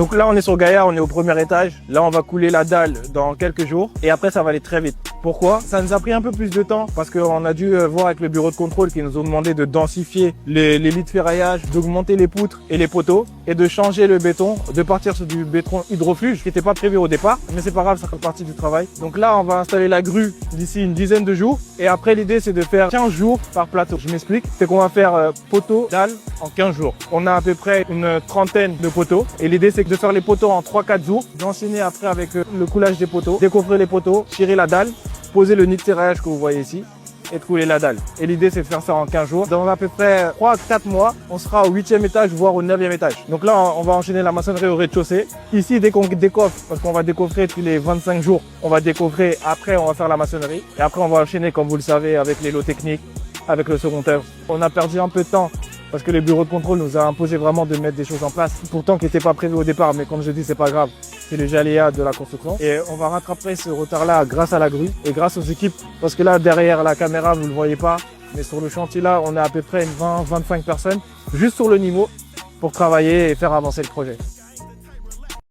Donc là, on est sur Gaillard, on est au premier étage. Là, on va couler la dalle dans quelques jours et après, ça va aller très vite. Pourquoi? Ça nous a pris un peu plus de temps parce qu'on a dû voir avec le bureau de contrôle qui nous ont demandé de densifier les lits de ferraillage, d'augmenter les poutres et les poteaux et de changer le béton, de partir sur du béton hydrofluge qui n'était pas prévu au départ. Mais c'est pas grave, ça fait partie du travail. Donc là, on va installer la grue d'ici une dizaine de jours et après, l'idée, c'est de faire 15 jours par plateau. Je m'explique. C'est qu'on va faire poteau, dalle en 15 jours. On a à peu près une trentaine de poteaux et l'idée, c'est de faire les poteaux en 3-4 jours, d'enchaîner après avec le coulage des poteaux, découvrir les poteaux, tirer la dalle, poser le nid de serrage que vous voyez ici et de couler la dalle. Et l'idée, c'est de faire ça en 15 jours. Dans à peu près 3-4 mois, on sera au 8e étage, voire au 9e étage. Donc là, on va enchaîner la maçonnerie au rez-de-chaussée. Ici, dès qu'on décoffre, parce qu'on va décoffrer tous les 25 jours, on va décoffrer, après on va faire la maçonnerie. Et après, on va enchaîner, comme vous le savez, avec les lots techniques, avec le second œuvre. On a perdu un peu de temps parce que le bureau de contrôle nous a imposé vraiment de mettre des choses en place, pourtant qui n'étaient pas prévues au départ, mais comme je dis, c'est pas grave. C'est le aléa de la construction. Et on va rattraper ce retard-là grâce à la grue et grâce aux équipes. Parce que là, derrière la caméra, vous ne le voyez pas, mais sur le chantier là, on a à peu près 20-25 personnes juste sur le niveau pour travailler et faire avancer le projet.